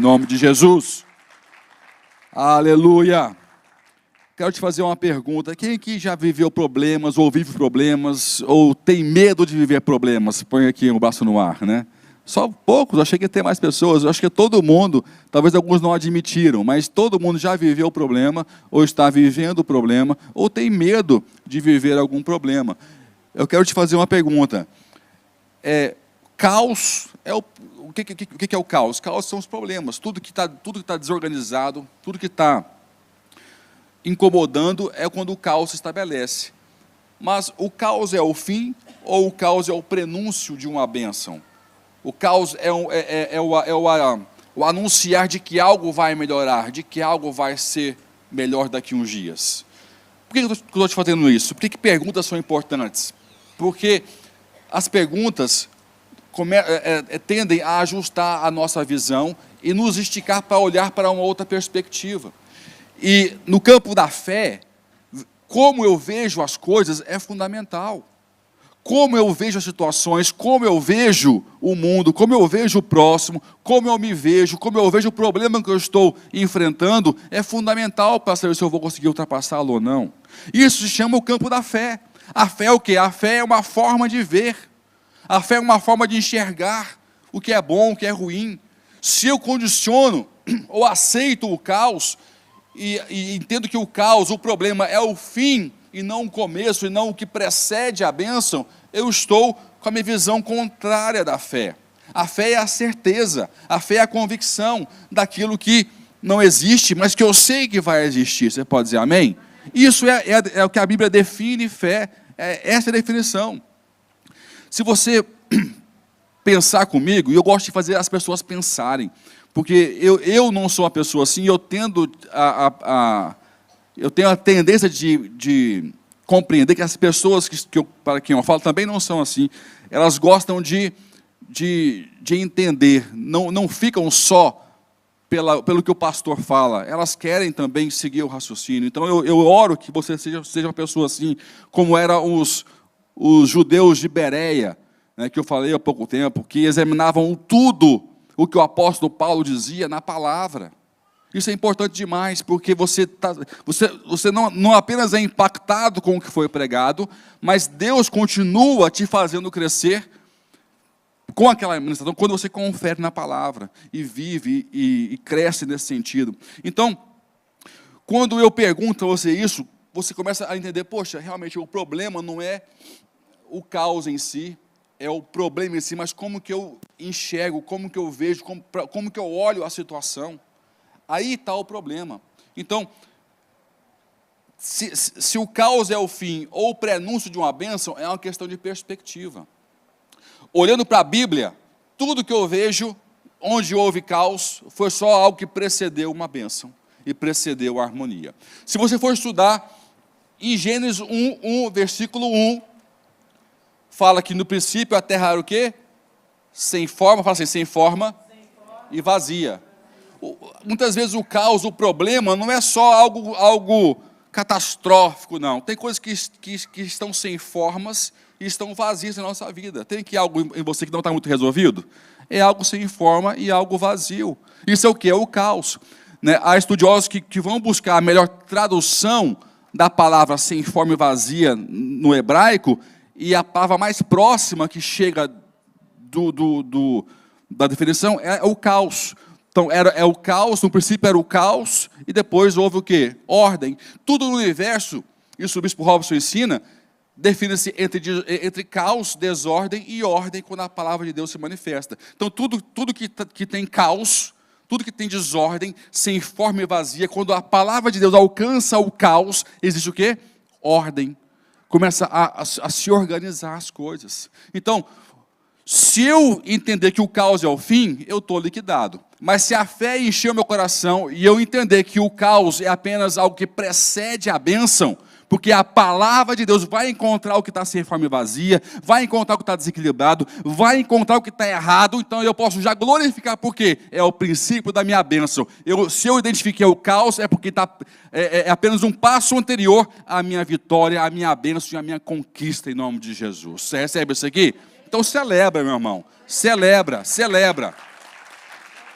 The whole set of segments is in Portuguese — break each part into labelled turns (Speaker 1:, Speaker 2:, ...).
Speaker 1: Em nome de Jesus. Aleluia. Quero te fazer uma pergunta. Quem aqui já viveu problemas, ou vive problemas, ou tem medo de viver problemas? Põe aqui o braço no ar, né? Só poucos, eu achei que ia ter mais pessoas. Eu acho que todo mundo, talvez alguns não admitiram, mas todo mundo já viveu o problema, ou está vivendo o problema, ou tem medo de viver algum problema. Eu quero te fazer uma pergunta. Caos, o que é o caos? Caos são os problemas, tudo que está desorganizado, tudo que está incomodando é quando o caos se estabelece. Mas o caos é o fim ou o caos é o prenúncio de uma bênção? O caos é o anunciar de que algo vai melhorar, de que algo vai ser melhor daqui a uns dias. Por que eu estou te fazendo isso? Por que perguntas são importantes? Porque as perguntas tendem a ajustar a nossa visão e nos esticar para olhar para uma outra perspectiva. E no campo da fé, como eu vejo as coisas é fundamental. Como eu vejo as situações, como eu vejo o mundo, como eu vejo o próximo, como eu me vejo, como eu vejo o problema que eu estou enfrentando, é fundamental para saber se eu vou conseguir ultrapassá-lo ou não. Isso se chama o campo da fé. A fé é o quê? A fé é uma forma de ver. A fé é uma forma de enxergar o que é bom, o que é ruim. Se eu condiciono ou aceito o caos e entendo que o caos, o problema é o fim e não o começo, e não o que precede a bênção, eu estou com a minha visão contrária da fé. A fé é a certeza, a fé é a convicção daquilo que não existe, mas que eu sei que vai existir. Você pode dizer amém? Isso é o que a Bíblia define fé, essa é a definição. Se você pensar comigo, e eu gosto de fazer as pessoas pensarem, porque eu não sou uma pessoa assim, eu tenho a tendência de compreender que as pessoas para quem eu falo também não são assim. Elas gostam de entender, não ficam só pelo que o pastor fala, elas querem também seguir o raciocínio. Então eu oro que você seja uma pessoa assim, como eram os judeus de Bereia, né, que eu falei há pouco tempo, que examinavam tudo o que o apóstolo Paulo dizia na palavra. Isso é importante demais, porque você não apenas é impactado com o que foi pregado, mas Deus continua te fazendo crescer com aquela administração, quando você confere na palavra, e vive e cresce nesse sentido. Então, quando eu pergunto a você isso, você começa a entender, poxa, realmente o problema não é o caos em si, é o problema em si, mas como que eu enxergo, como que eu vejo, como que eu olho a situação. Aí está o problema. Então, se o caos é o fim ou o prenúncio de uma bênção, é uma questão de perspectiva. Olhando para a Bíblia, tudo que eu vejo, onde houve caos, foi só algo que precedeu uma bênção e precedeu a harmonia. Se você for estudar em Gênesis 1, versículo 1, fala que no princípio a terra era o quê? Sem forma, fala assim, sem forma e vazia. Muitas vezes o caos, o problema, não é só algo catastrófico, não. Tem coisas que estão sem formas e estão vazias na nossa vida. Tem algo em você que não está muito resolvido? É algo sem forma e algo vazio. Isso é o que? É o caos. Né? Há estudiosos que vão buscar a melhor tradução da palavra sem forma e vazia no hebraico, e a palavra mais próxima que chega da definição é o caos. Então, é o caos, no princípio era o caos, e depois houve o quê? Ordem. Tudo no universo, isso o bispo Robson ensina, define-se entre caos, desordem e ordem, quando a palavra de Deus se manifesta. Então, tudo que tem caos, tudo que tem desordem, sem forma e vazia, quando a palavra de Deus alcança o caos, existe o quê? Ordem. Começa a se organizar as coisas. Então, se eu entender que o caos é o fim, eu estou liquidado. Mas se a fé encher o meu coração e eu entender que o caos é apenas algo que precede a bênção, porque a palavra de Deus vai encontrar o que está sem forma e vazia, vai encontrar o que está desequilibrado, vai encontrar o que está errado, então eu posso já glorificar, porque é o princípio da minha bênção. Se eu identifiquei o caos, é porque é apenas um passo anterior à minha vitória, à minha bênção e à minha conquista, em nome de Jesus. Você recebe isso aqui? Então celebra, meu irmão. Celebra.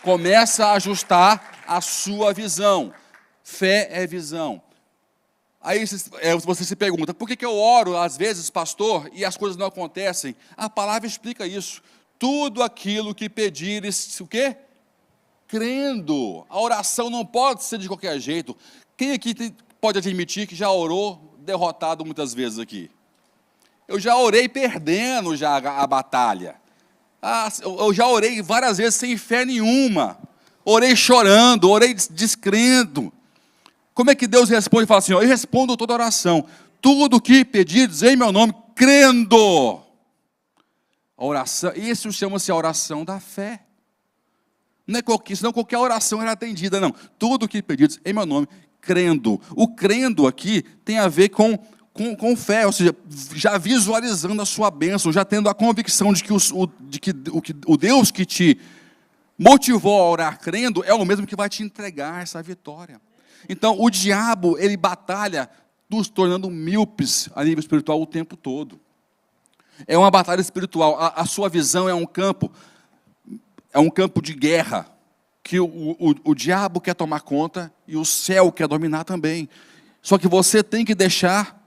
Speaker 1: Começa a ajustar a sua visão. Fé é visão. Aí você se pergunta, por que eu oro às vezes, pastor, e as coisas não acontecem? A palavra explica isso. Tudo aquilo que pedires, o quê? Crendo. A oração não pode ser de qualquer jeito. Quem aqui pode admitir que já orou derrotado muitas vezes aqui? Eu já orei perdendo já a batalha. Eu já orei várias vezes sem fé nenhuma. Orei chorando, orei descrendo. Como é que Deus responde? Ele fala assim, eu respondo toda oração. Tudo que pedirdes em meu nome, crendo. A oração, isso chama-se a oração da fé. Não é senão qualquer oração era atendida, não. Tudo que pedirdes em meu nome, crendo. O crendo aqui tem a ver com fé, ou seja, já visualizando a sua bênção, já tendo a convicção de que o Deus que te motivou a orar crendo é o mesmo que vai te entregar essa vitória. Então, o diabo, ele batalha nos tornando míopes a nível espiritual o tempo todo. É uma batalha espiritual. A sua visão é um campo de guerra, que o diabo quer tomar conta e o céu quer dominar também. Só que você tem que deixar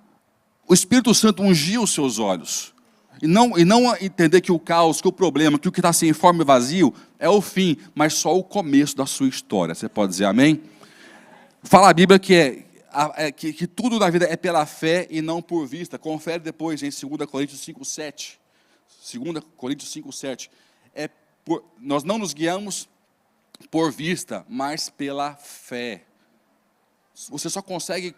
Speaker 1: o Espírito Santo ungir os seus olhos. E não entender que o caos, que o problema, que o que está sem forma e vazio é o fim, mas só o começo da sua história. Você pode dizer amém? Fala a Bíblia que tudo na vida é pela fé e não por vista. Confere depois em 2 Coríntios 5:7. 2 Coríntios 5:7. Nós não nos guiamos por vista, mas pela fé. Você só consegue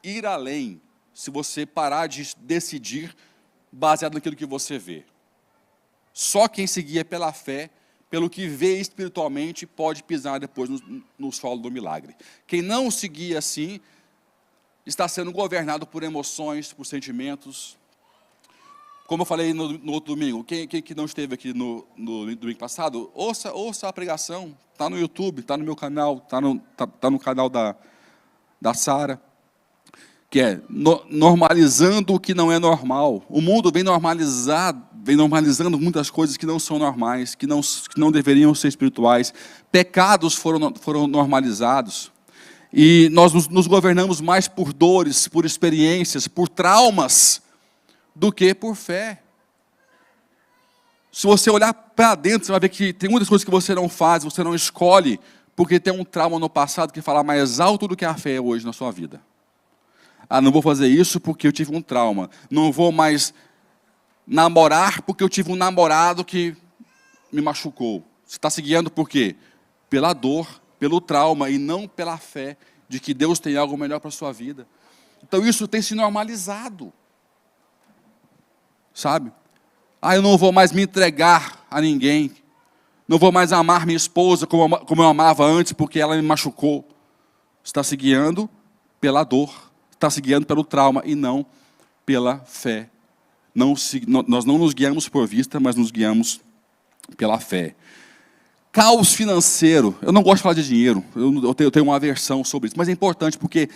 Speaker 1: ir além se você parar de decidir baseado naquilo que você vê. Só quem se guia pela fé, pelo que vê espiritualmente, pode pisar depois no solo do milagre. Quem não se guia assim, está sendo governado por emoções, por sentimentos. Como eu falei no outro domingo, quem que não esteve aqui no domingo passado, ouça a pregação, está no YouTube, está no meu canal, está no canal da Sara, que é normalizando o que não é normal. O mundo vem normalizando muitas coisas que não são normais, que não deveriam ser espirituais. Pecados foram normalizados. E nós nos governamos mais por dores, por experiências, por traumas, do que por fé. Se você olhar para dentro, você vai ver que tem muitas coisas que você não faz, você não escolhe, porque tem um trauma no passado que fala mais alto do que a fé hoje na sua vida. Não vou fazer isso porque eu tive um trauma. Não vou mais namorar porque eu tive um namorado que me machucou. Você está se guiando por quê? Pela dor, pelo trauma e não pela fé de que Deus tem algo melhor para a sua vida. Então isso tem se normalizado. Sabe? Eu não vou mais me entregar a ninguém. Não vou mais amar minha esposa como eu amava antes porque ela me machucou. Você está se guiando pela dor. Está se guiando pelo trauma e não pela fé. Nós não nos guiamos por vista, mas nos guiamos pela fé. Caos financeiro. Eu não gosto de falar de dinheiro. Eu tenho uma aversão sobre isso. Mas é importante porque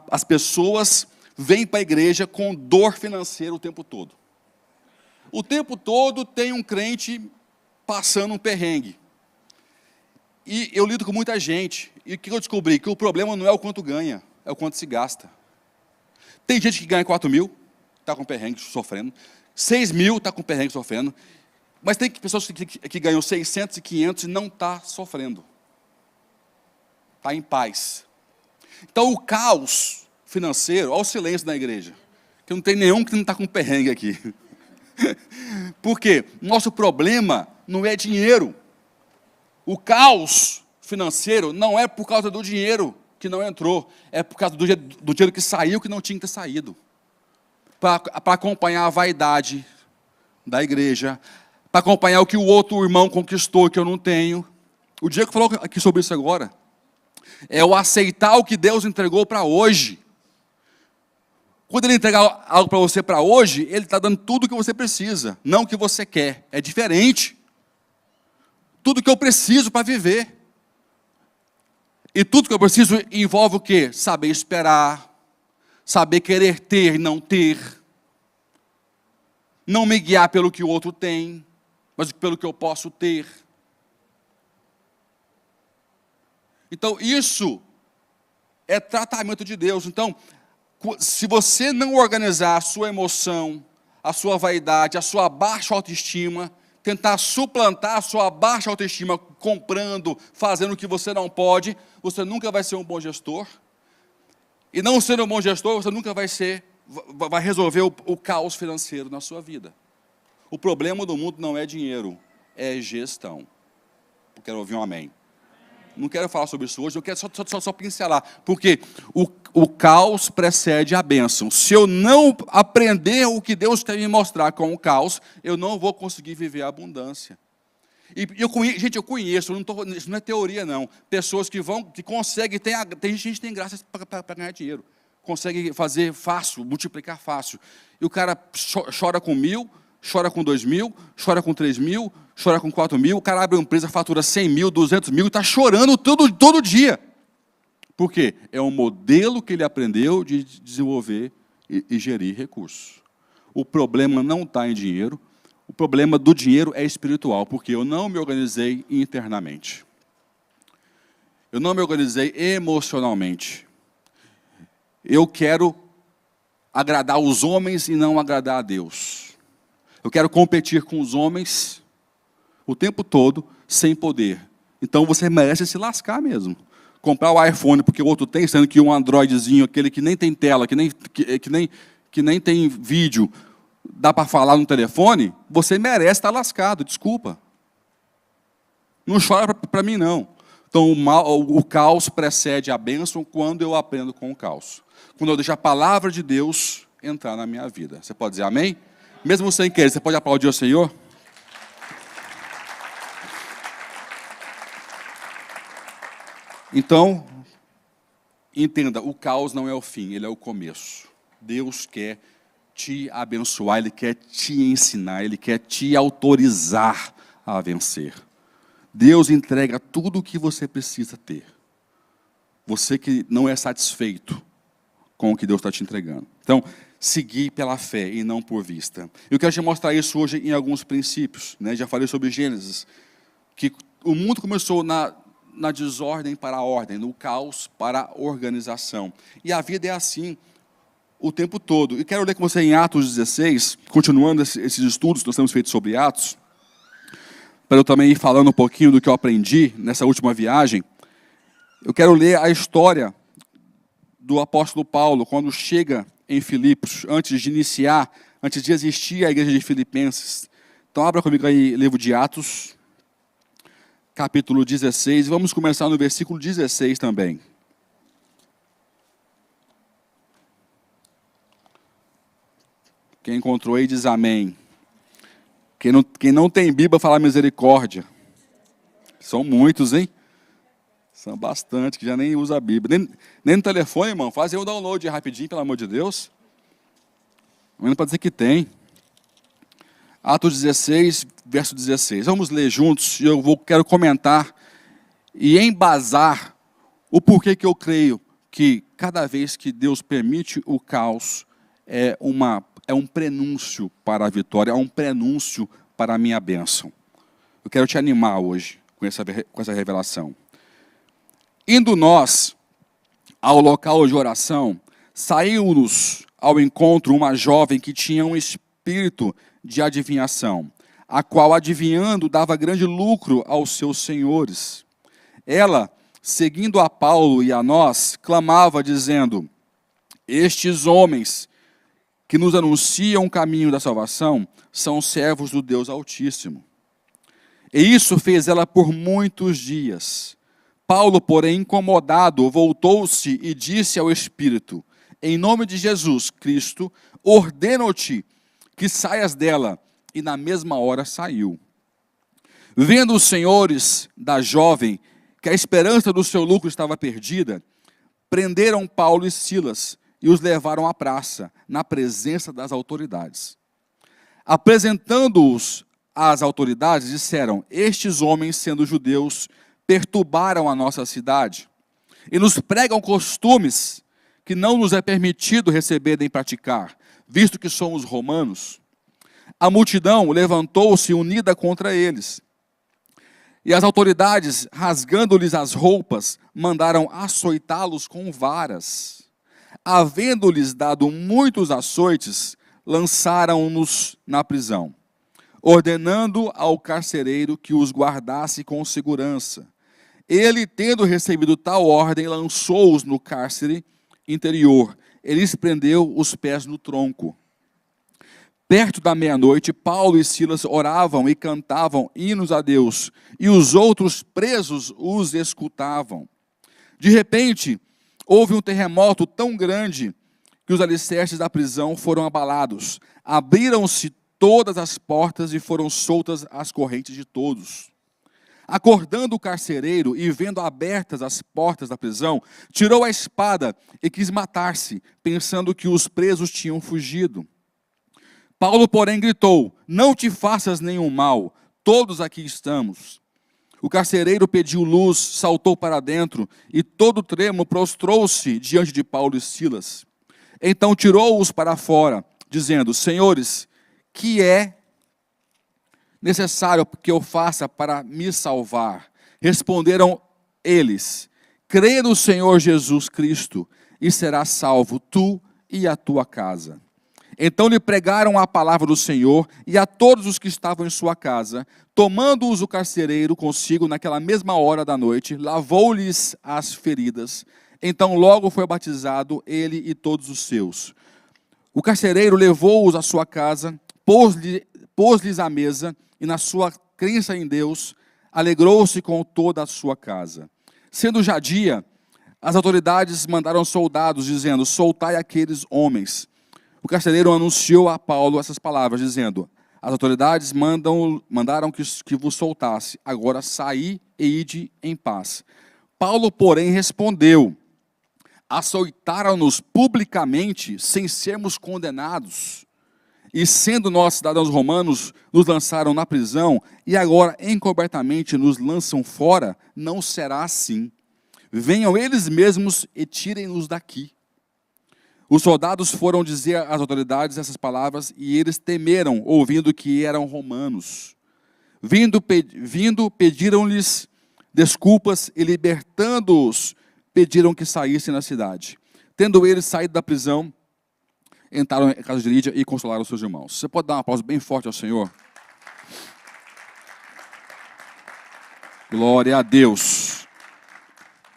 Speaker 1: as pessoas vêm para a igreja com dor financeira o tempo todo. O tempo todo tem um crente passando um perrengue. E eu lido com muita gente. E o que eu descobri? Que o problema não é o quanto ganha, é o quanto se gasta. Tem gente que ganha 4 mil, está com perrengue sofrendo. 6 mil está com perrengue sofrendo. Mas tem pessoas que ganham 600 e 500 e não está sofrendo. Está em paz. Então o caos financeiro, olha o silêncio na igreja. Que não tem nenhum que não está com perrengue aqui. Por quê? Nosso problema não é dinheiro. O caos financeiro não é por causa do dinheiro que não entrou, é por causa do dinheiro que saiu que não tinha que ter saído. Para acompanhar a vaidade da igreja, para acompanhar o que o outro irmão conquistou que eu não tenho. O Diego falou aqui sobre isso agora. É o aceitar o que Deus entregou para hoje. Quando Ele entregar algo para você para hoje, Ele está dando tudo o que você precisa, não o que você quer. É diferente. Tudo que eu preciso para viver. E tudo que eu preciso envolve o quê? Saber esperar, saber querer ter e não ter. Não me guiar pelo que o outro tem, mas pelo que eu posso ter. Então, isso é tratamento de Deus. Então, se você não organizar a sua emoção, a sua vaidade, a sua baixa autoestima, tentar suplantar a sua baixa autoestima comprando, fazendo o que você não pode, você nunca vai ser um bom gestor. E não sendo um bom gestor, você nunca vai resolver o caos financeiro na sua vida. O problema do mundo não é dinheiro, é gestão. Eu quero ouvir um amém. Não quero falar sobre isso hoje, eu quero só pincelar, porque o caos precede a bênção. Se eu não aprender o que Deus quer me mostrar com o caos, eu não vou conseguir viver a abundância. Eu conheço, isso não é teoria não, pessoas que conseguem, tem gente que tem graça para ganhar dinheiro, consegue fazer fácil, multiplicar fácil, e o cara chora com 1.000, chora com 2.000, chora com 3.000, chora com 4.000, o cara abre uma empresa, fatura 100.000, 200.000, e está chorando todo dia. Por quê? É um modelo que ele aprendeu de desenvolver e gerir recursos. O problema não está em dinheiro, o problema do dinheiro é espiritual, porque eu não me organizei internamente. Eu não me organizei emocionalmente. Eu quero agradar os homens e não agradar a Deus. Eu quero competir com os homens o tempo todo, sem poder. Então você merece se lascar mesmo. Comprar o iPhone porque o outro tem, sendo que um Androidzinho, aquele que nem tem tela, que nem tem vídeo, dá para falar no telefone, você merece estar lascado, desculpa. Não chora para mim, não. Então o caos precede a bênção quando eu aprendo com o caos. Quando eu deixo a palavra de Deus entrar na minha vida. Você pode dizer amém? Mesmo sem querer, você pode aplaudir o Senhor? Então, entenda, o caos não é o fim, ele é o começo. Deus quer te abençoar, Ele quer te ensinar, Ele quer te autorizar a vencer. Deus entrega tudo o que você precisa ter. Você que não é satisfeito com o que Deus está te entregando. Então, seguir pela fé e não por vista. Eu quero te mostrar isso hoje em alguns princípios. Já falei sobre Gênesis, que o mundo começou na desordem para a ordem, no caos para a organização. E a vida é assim o tempo todo. E quero ler com você em Atos 16, continuando esses estudos que nós temos feito sobre Atos, para eu também ir falando um pouquinho do que eu aprendi nessa última viagem. Eu quero ler a história do apóstolo Paulo, quando chega em Filipos, antes de existir a igreja de Filipenses. Então abra comigo aí, livro de Atos, capítulo 16, vamos começar no versículo 16 também. Quem encontrou aí diz amém. Quem não tem Bíblia fala misericórdia. São muitos, hein? São bastante, que já nem usa a Bíblia. Nem no telefone, irmão. Faz aí um download rapidinho, pelo amor de Deus. Não pode dizer que tem. Atos 16, verso 16. Vamos ler juntos. E quero comentar e embasar o porquê que eu creio que cada vez que Deus permite o caos, é um prenúncio para a vitória, é um prenúncio para a minha bênção. Eu quero te animar hoje com essa revelação. Indo nós ao local de oração, saiu-nos ao encontro uma jovem que tinha um espírito de adivinhação, a qual, adivinhando, dava grande lucro aos seus senhores. Ela, seguindo a Paulo e a nós, clamava, dizendo: estes homens que nos anunciam o caminho da salvação são servos do Deus Altíssimo. E isso fez ela por muitos dias. Paulo, porém, incomodado, voltou-se e disse ao Espírito: em nome de Jesus Cristo, ordeno-te que saias dela. E na mesma hora saiu. Vendo os senhores da jovem que a esperança do seu lucro estava perdida, prenderam Paulo e Silas e os levaram à praça, na presença das autoridades. Apresentando-os às autoridades, disseram: estes homens, sendo judeus, perturbaram a nossa cidade e nos pregam costumes que não nos é permitido receber nem praticar, visto que somos romanos. A multidão levantou-se unida contra eles. E as autoridades, rasgando-lhes as roupas, mandaram açoitá-los com varas. Havendo-lhes dado muitos açoites, lançaram-nos na prisão, ordenando ao carcereiro que os guardasse com segurança. Ele, tendo recebido tal ordem, lançou-os no cárcere interior. Ele lhes prendeu os pés no tronco. Perto da meia-noite, Paulo e Silas oravam e cantavam hinos a Deus, e os outros presos os escutavam. De repente, houve um terremoto tão grande que os alicerces da prisão foram abalados. Abriram-se todas as portas e foram soltas as correntes de todos. Acordando o carcereiro e vendo abertas as portas da prisão, tirou a espada e quis matar-se, pensando que os presos tinham fugido. Paulo, porém, gritou: não te faças nenhum mal, todos aqui estamos. O carcereiro pediu luz, saltou para dentro e, todo trêmulo, prostrou-se diante de Paulo e Silas. Então tirou-os para fora, dizendo: senhores, que é necessário que eu faça para me salvar? Responderam eles: crê no Senhor Jesus Cristo e serás salvo, tu e a tua casa. Então lhe pregaram a palavra do Senhor e a todos os que estavam em sua casa. Tomando-os o carcereiro consigo naquela mesma hora da noite, lavou-lhes as feridas. Então logo foi batizado ele e todos os seus. O carcereiro levou-os à sua casa, pôs-lhes a mesa, e na sua crença em Deus, alegrou-se com toda a sua casa. Sendo já dia, as autoridades mandaram soldados, dizendo: soltai aqueles homens. O carcereiro anunciou a Paulo essas palavras, dizendo: as autoridades mandaram que vos soltasse, agora saí e ide em paz. Paulo, porém, respondeu: açoitaram-nos publicamente, sem sermos condenados, e sendo nós cidadãos romanos, nos lançaram na prisão, e agora encobertamente nos lançam fora. Não será assim. Venham eles mesmos e tirem-nos daqui. Os soldados foram dizer às autoridades essas palavras, e eles temeram, ouvindo que eram romanos. Vindo pediram-lhes desculpas, e libertando-os, pediram que saíssem da cidade. Tendo eles saído da prisão, entraram em casa de Lídia e consolaram seus irmãos. Você pode dar um aplauso bem forte ao Senhor? Glória a Deus.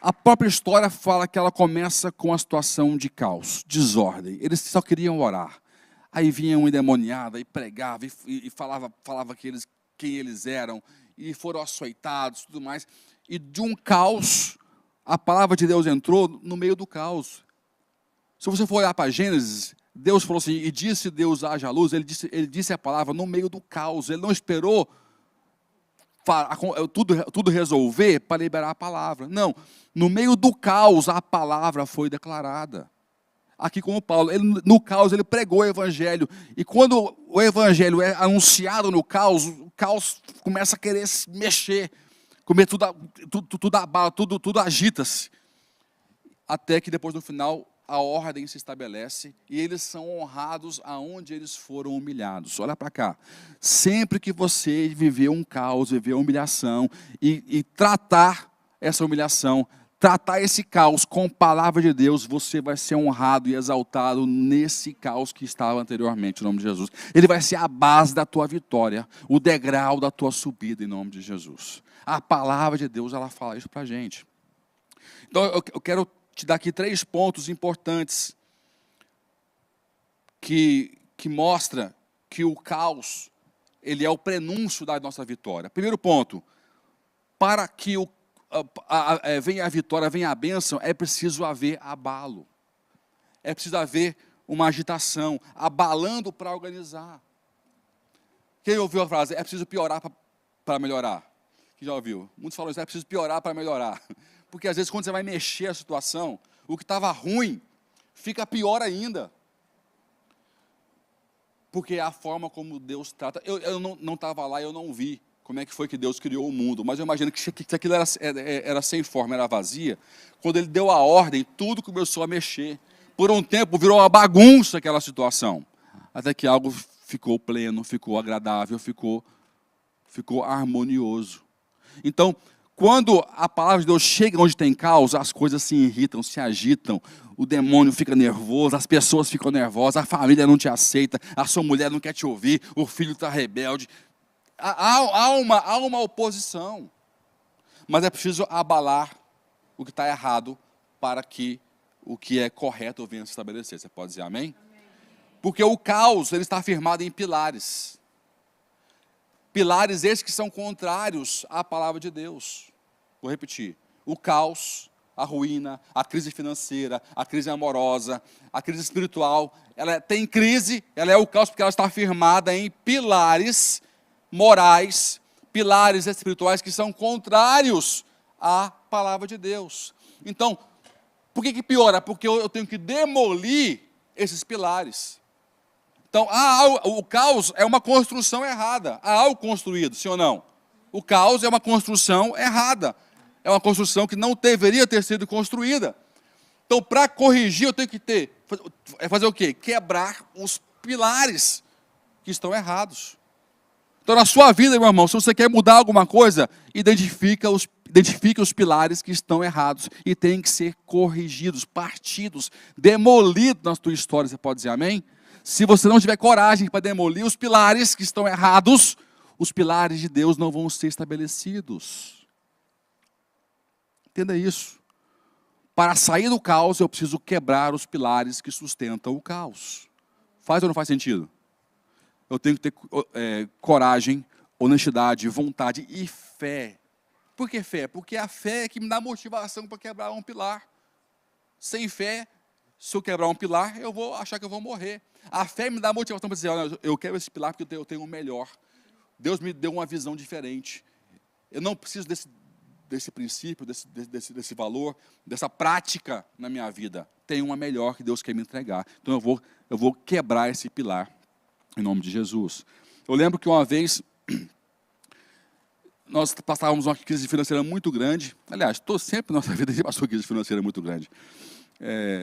Speaker 1: A própria história fala que ela começa com a situação de caos, desordem. Eles só queriam orar. Aí vinha um endemoniado e pregava e falava quem eles eram, e foram açoitados e tudo mais. E de um caos, a palavra de Deus entrou no meio do caos. Se você for olhar para Gênesis, Deus falou assim: e disse Deus haja luz. Ele disse a palavra no meio do caos. Ele não esperou tudo resolver para liberar a palavra. Não, no meio do caos a palavra foi declarada. Aqui como Paulo, no caos ele pregou o evangelho, e quando o evangelho é anunciado no caos, o caos começa a querer se mexer, tudo abala, tudo agita-se, até que depois no final a ordem se estabelece e eles são honrados aonde eles foram humilhados. Olha para cá. Sempre que você viver um caos, viver humilhação e tratar essa humilhação, tratar esse caos com a palavra de Deus, você vai ser honrado e exaltado nesse caos que estava anteriormente, em nome de Jesus. Ele vai ser a base da tua vitória, o degrau da tua subida, em nome de Jesus. A palavra de Deus, ela fala isso para a gente. Então eu quero te dar aqui 3 pontos importantes que mostra que o caos, ele é o prenúncio da nossa vitória. Primeiro ponto: para que venha a vitória, venha a bênção, é preciso haver abalo. É preciso haver uma agitação, abalando para organizar. Quem ouviu a frase, é preciso piorar para melhorar? Quem já ouviu? Muitos falam isso, é preciso piorar para melhorar. Porque às vezes quando você vai mexer a situação, o que estava ruim fica pior ainda. Porque é a forma como Deus trata. Eu não estava lá, eu não vi como é que foi que Deus criou o mundo. Mas eu imagino que se aquilo era sem forma, era vazia, quando Ele deu a ordem, tudo começou a mexer. Por um tempo virou uma bagunça aquela situação. Até que algo ficou pleno, ficou agradável, ficou harmonioso. Então, quando a palavra de Deus chega onde tem caos, as coisas se irritam, se agitam, o demônio fica nervoso, as pessoas ficam nervosas, a família não te aceita, a sua mulher não quer te ouvir, o filho está rebelde. Há uma oposição, mas é preciso abalar o que está errado para que o que é correto venha se estabelecer. Você pode dizer amém? Porque o caos ele está firmado em pilares. Pilares esses que são contrários à palavra de Deus. Vou repetir. O caos, a ruína, a crise financeira, a crise amorosa, a crise espiritual. Ela tem crise, ela é o caos porque ela está firmada em pilares morais, pilares espirituais que são contrários à palavra de Deus. Então, por que piora? Porque eu tenho que demolir esses pilares. Então, o caos é uma construção errada. Há algo construído, sim ou não? O caos é uma construção errada. É uma construção que não deveria ter sido construída. Então, para corrigir, eu tenho que fazer o quê? Quebrar os pilares que estão errados. Então, na sua vida, meu irmão, se você quer mudar alguma coisa, identifique os pilares que estão errados e têm que ser corrigidos, partidos, demolidos na sua história. Você pode dizer amém? Se você não tiver coragem para demolir os pilares que estão errados, os pilares de Deus não vão ser estabelecidos. Entenda isso. Para sair do caos, eu preciso quebrar os pilares que sustentam o caos. Faz ou não faz sentido? Eu tenho que ter coragem, honestidade, vontade e fé. Por que fé? Porque a fé é que me dá motivação para quebrar um pilar. Sem fé, se eu quebrar um pilar, eu vou achar que eu vou morrer. A fé me dá motivação para dizer, olha, eu quero esse pilar porque eu tenho o melhor. Deus me deu uma visão diferente. Eu não preciso desse princípio, desse valor, dessa prática na minha vida. Tem uma melhor que Deus quer me entregar. Então eu vou quebrar esse pilar, em nome de Jesus. Eu lembro que uma vez, nós passávamos uma crise financeira muito grande. Aliás, sempre na nossa vida a gente passou uma crise financeira muito grande.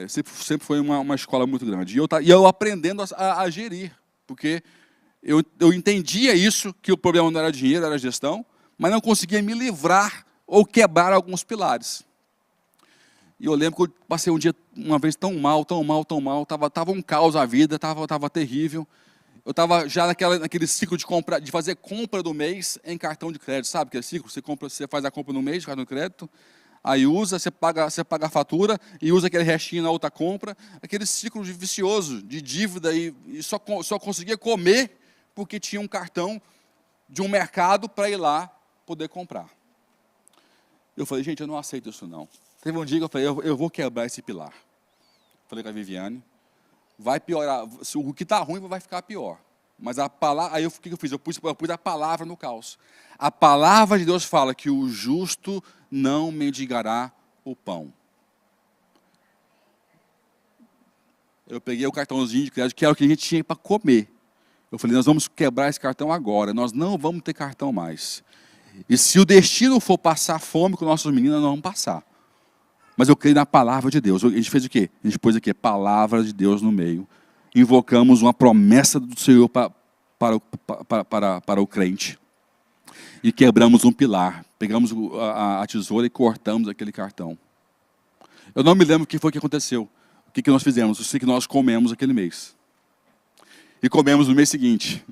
Speaker 1: Sempre foi uma escola muito grande. E eu aprendendo a gerir, porque eu entendia isso, que o problema não era dinheiro, era gestão, mas não conseguia me livrar ou quebrar alguns pilares. E eu lembro que eu passei um dia, uma vez, tão mal, estava um caos a vida, estava terrível. Eu estava já naquele ciclo de fazer compra do mês em cartão de crédito, sabe aquele ciclo? Você faz a compra no mês de cartão de crédito, aí você paga a fatura e usa aquele restinho na outra compra, aquele ciclo vicioso de dívida e só conseguia comer porque tinha um cartão de um mercado para ir lá poder comprar. Eu falei, gente, eu não aceito isso não. Teve um dia que eu falei, eu vou quebrar esse pilar. Falei com a Viviane, vai piorar, o que está ruim vai ficar pior. Mas a palavra, aí o que eu fiz? Eu pus a palavra no caos. A palavra de Deus fala que o justo não mendigará o pão. Eu peguei o cartãozinho de crédito, que era o que a gente tinha para comer. Eu falei, nós vamos quebrar esse cartão agora, nós não vamos ter cartão mais. E se o destino for passar fome com nossos meninos, nós vamos passar. Mas eu creio na palavra de Deus. A gente fez o quê? A gente pôs aqui, palavra de Deus no meio. Invocamos uma promessa do Senhor para o crente. E quebramos um pilar. Pegamos a tesoura e cortamos aquele cartão. Eu não me lembro o que foi que aconteceu. O que nós fizemos? Eu sei que nós comemos aquele mês. E comemos no mês seguinte.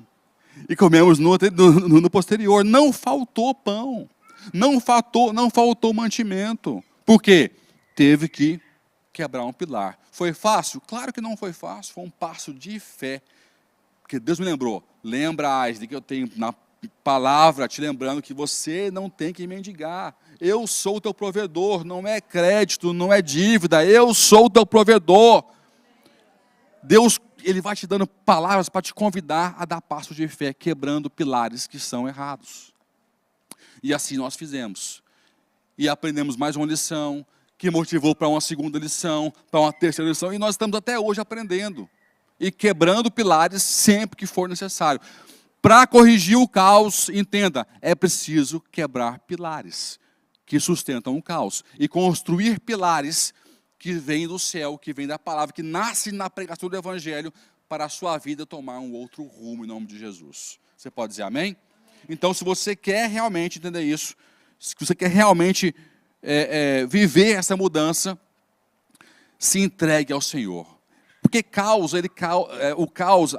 Speaker 1: E comemos no posterior. Não faltou pão. Não faltou mantimento. Por quê? Teve que quebrar um pilar. Foi fácil? Claro que não foi fácil. Foi um passo de fé. Porque Deus me lembrou. Lembra, de que eu tenho na palavra te lembrando que você não tem que mendigar. Eu sou o teu provedor. Não é crédito, não é dívida. Eu sou o teu provedor. Deus, Ele vai te dando palavras para te convidar a dar passos de fé, quebrando pilares que são errados. E assim nós fizemos. E aprendemos mais uma lição, que motivou para uma segunda lição, para uma terceira lição, e nós estamos até hoje aprendendo. E quebrando pilares sempre que for necessário. Para corrigir o caos, entenda, é preciso quebrar pilares que sustentam o caos. E construir pilares que vêm do céu, que vêm da palavra, que nasce na pregação do Evangelho, para a sua vida tomar um outro rumo em nome de Jesus. Você pode dizer amém? Então, se você quer realmente entender isso, se você quer realmente viver essa mudança, se entregue ao Senhor. Porque o caos,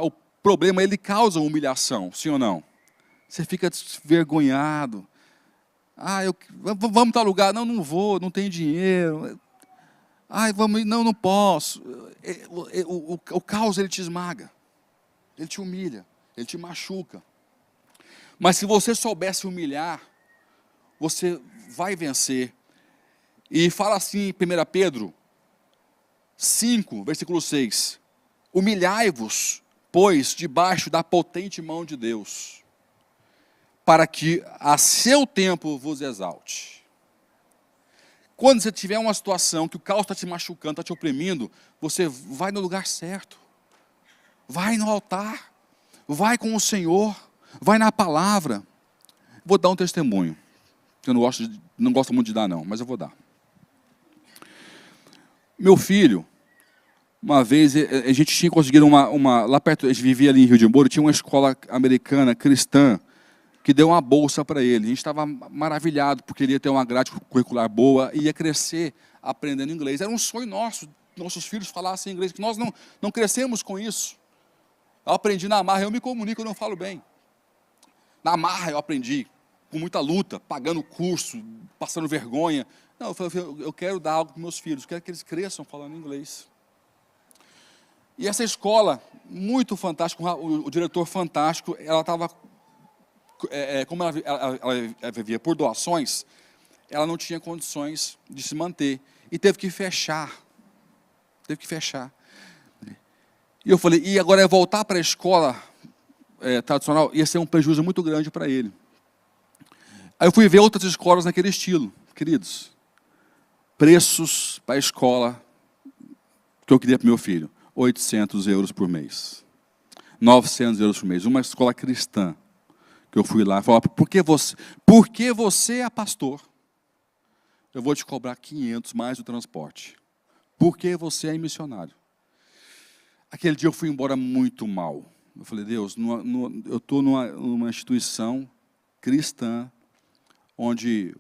Speaker 1: o problema, ele causa humilhação, sim ou não? Você fica desvergonhado. Vamos para tal lugar. Não, não vou, não tenho dinheiro. Não posso. O caos, ele te esmaga. Ele te humilha, ele te machuca. Mas se você soubesse humilhar, você vai vencer. E fala assim em 1 Pedro 5, versículo 6. Humilhai-vos, pois, debaixo da potente mão de Deus, para que a seu tempo vos exalte. Quando você tiver uma situação que o caos está te machucando, está te oprimindo, você vai no lugar certo. Vai no altar. Vai com o Senhor. Vai na palavra. Vou dar um testemunho. Eu não gosto muito de dar, não, mas eu vou dar. Meu filho, uma vez, a gente tinha conseguido lá perto, a gente vivia ali em Rio de Janeiro, tinha uma escola americana, cristã, que deu uma bolsa para ele. A gente estava maravilhado, porque ele ia ter uma grade curricular boa e ia crescer aprendendo inglês. Era um sonho nosso, nossos filhos falassem inglês, que nós não crescemos com isso. Eu aprendi na marra, eu me comunico, eu não falo bem. Na marra eu aprendi, com muita luta, pagando curso, passando vergonha. Não, eu falei, eu quero dar algo para meus filhos, eu quero que eles cresçam falando inglês. E essa escola, muito fantástica, o diretor fantástico, ela estava, como ela vivia por doações, ela não tinha condições de se manter. E teve que fechar. E eu falei, e agora voltar para a escola tradicional, ia ser um prejuízo muito grande para ele. Aí eu fui ver outras escolas naquele estilo, queridos. Preços para a escola que eu queria para meu filho. 800 euros por mês. 900 euros por mês. Uma escola cristã. Que eu fui lá e falei, porque você é pastor, eu vou te cobrar 500 mais o transporte. Porque você é missionário. Aquele dia eu fui embora muito mal. Eu falei, Deus, eu estou numa instituição cristã, onde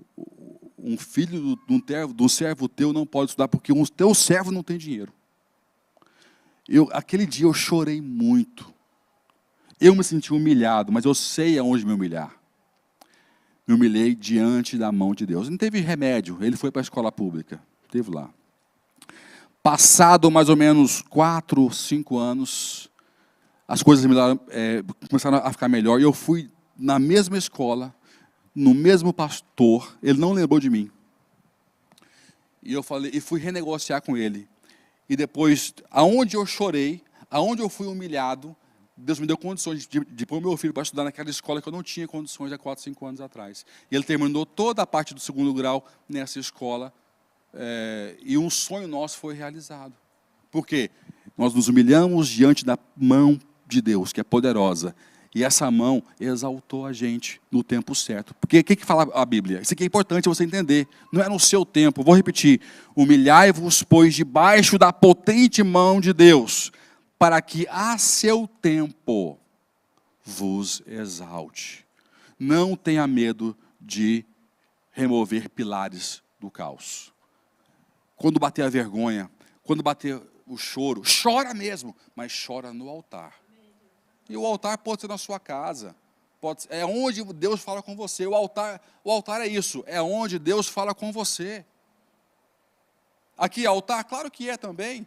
Speaker 1: um filho de um servo teu não pode estudar, porque o teu servo não tem dinheiro. Aquele dia eu chorei muito. Eu me senti humilhado, mas eu sei aonde me humilhar. Me humilhei diante da mão de Deus. Não teve remédio, ele foi para a escola pública. Esteve lá. Passado mais ou menos 4, 5 anos, as coisas começaram a ficar melhor. E eu fui na mesma escola, no mesmo pastor, ele não lembrou de mim. E fui renegociar com ele. E depois, aonde eu chorei, aonde eu fui humilhado, Deus me deu condições de pôr meu filho para estudar naquela escola que eu não tinha condições há 4, 5 anos atrás. E ele terminou toda a parte do 2º grau nessa escola. E um sonho nosso foi realizado. Por quê? Nós nos humilhamos diante da mão de Deus, que é poderosa. E essa mão exaltou a gente no tempo certo. Porque o que fala a Bíblia? Isso aqui é importante você entender. Não é no seu tempo. Vou repetir. Humilhai-vos, pois, debaixo da potente mão de Deus, para que a seu tempo vos exalte. Não tenha medo de remover pilares do caos. Quando bater a vergonha, quando bater o choro, chora mesmo, mas chora no altar. E o altar pode ser na sua casa, é onde Deus fala com você. O altar é isso, é onde Deus fala com você. Aqui, altar, claro que é também.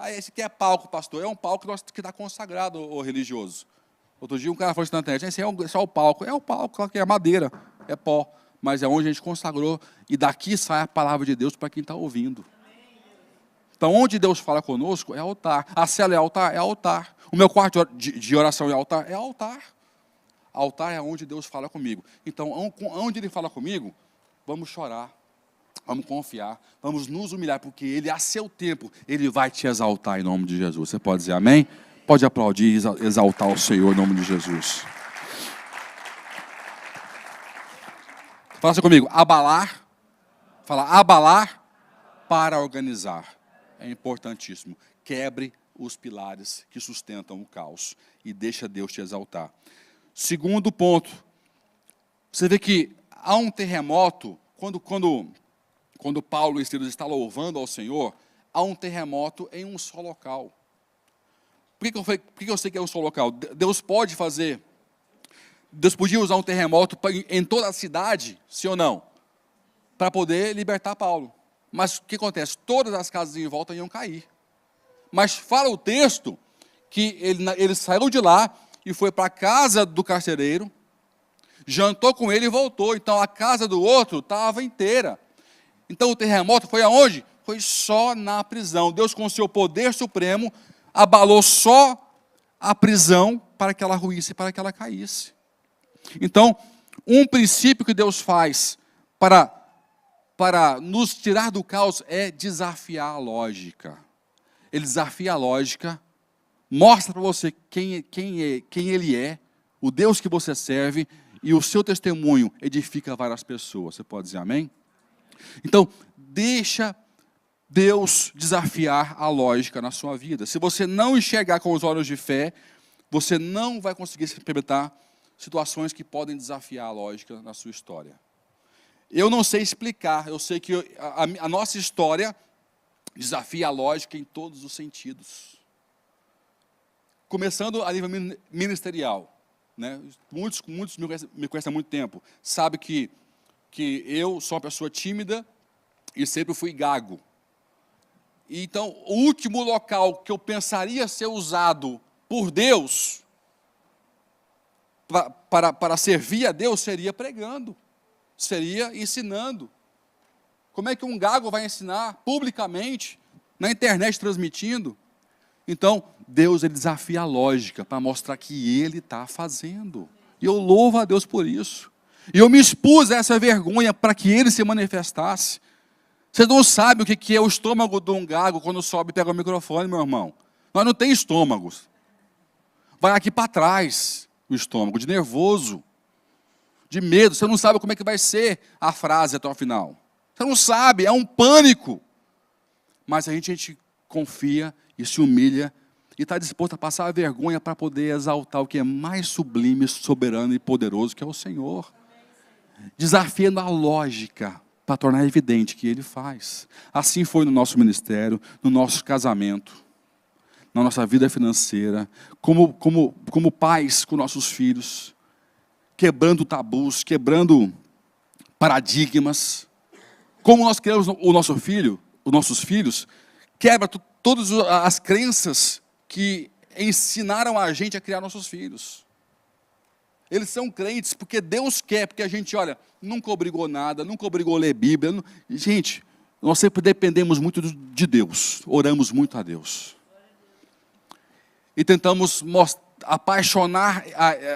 Speaker 1: Esse aqui é palco, pastor, é um palco que está consagrado, o religioso. Outro dia um cara falou isso na internet, esse é só o palco. É o palco, claro que é madeira, é pó, mas é onde a gente consagrou, e daqui sai a palavra de Deus para quem está ouvindo. Então, onde Deus fala conosco é altar. A cela é altar? É altar. O meu quarto de oração é altar? É altar. Altar é onde Deus fala comigo. Então, onde Ele fala comigo, vamos chorar, vamos confiar, vamos nos humilhar, porque Ele, a seu tempo, Ele vai te exaltar em nome de Jesus. Você pode dizer amém? Pode aplaudir e exaltar o Senhor em nome de Jesus. Fala assim comigo, abalar. Fala, abalar para organizar. É importantíssimo. Quebre os pilares que sustentam o caos e deixa Deus te exaltar. Segundo ponto, você vê que há um terremoto, quando Paulo e Silas estão louvando ao Senhor, há um terremoto em um só local. Por que eu sei que é um só local? Deus podia usar um terremoto em toda a cidade, sim ou não? Para poder libertar Paulo. Mas o que acontece? Todas as casas em volta iam cair. Mas fala o texto que ele saiu de lá e foi para a casa do carcereiro, jantou com ele e voltou. Então a casa do outro estava inteira. Então o terremoto foi aonde? Foi só na prisão. Deus, com o seu poder supremo, abalou só a prisão para que ela ruísse, para que ela caísse. Então, um princípio que Deus faz para nos tirar do caos é desafiar a lógica. Ele desafia a lógica, mostra para você quem Ele é, o Deus que você serve, e o seu testemunho edifica várias pessoas. Você pode dizer amém? Então, deixa Deus desafiar a lógica na sua vida. Se você não enxergar com os olhos de fé, você não vai conseguir experimentar situações que podem desafiar a lógica na sua história. Eu não sei explicar, eu sei que a nossa história desafia a lógica em todos os sentidos. Começando a nível ministerial. Né? Muitos me conhecem há muito tempo, sabem que eu sou uma pessoa tímida e sempre fui gago. Então, o último local que eu pensaria ser usado por Deus para servir a Deus seria pregando, seria ensinando. Como é que um gago vai ensinar publicamente, na internet transmitindo? Então, Deus ele desafia a lógica para mostrar que Ele está fazendo. E eu louvo a Deus por isso. E eu me expus a essa vergonha para que Ele se manifestasse. Você não sabe o que é o estômago de um gago quando sobe e pega o microfone, meu irmão. Nós não temos estômagos. Vai aqui para trás o estômago, de nervoso, de medo. Você não sabe como é que vai ser a frase até o final. Você não sabe, é um pânico. Mas a gente confia e se humilha e está disposto a passar a vergonha para poder exaltar o que é mais sublime, soberano e poderoso, que é o Senhor. Desafiando a lógica para tornar evidente que Ele faz. Assim foi no nosso ministério, no nosso casamento, na nossa vida financeira, como pais com nossos filhos, quebrando tabus, quebrando paradigmas. Como nós criamos o nosso filho, os nossos filhos, quebra todas as crenças que ensinaram a gente a criar nossos filhos. Eles são crentes porque Deus quer, porque a gente, olha, nunca obrigou nada, nunca obrigou a ler Bíblia. Gente, nós sempre dependemos muito de Deus, oramos muito a Deus. E tentamos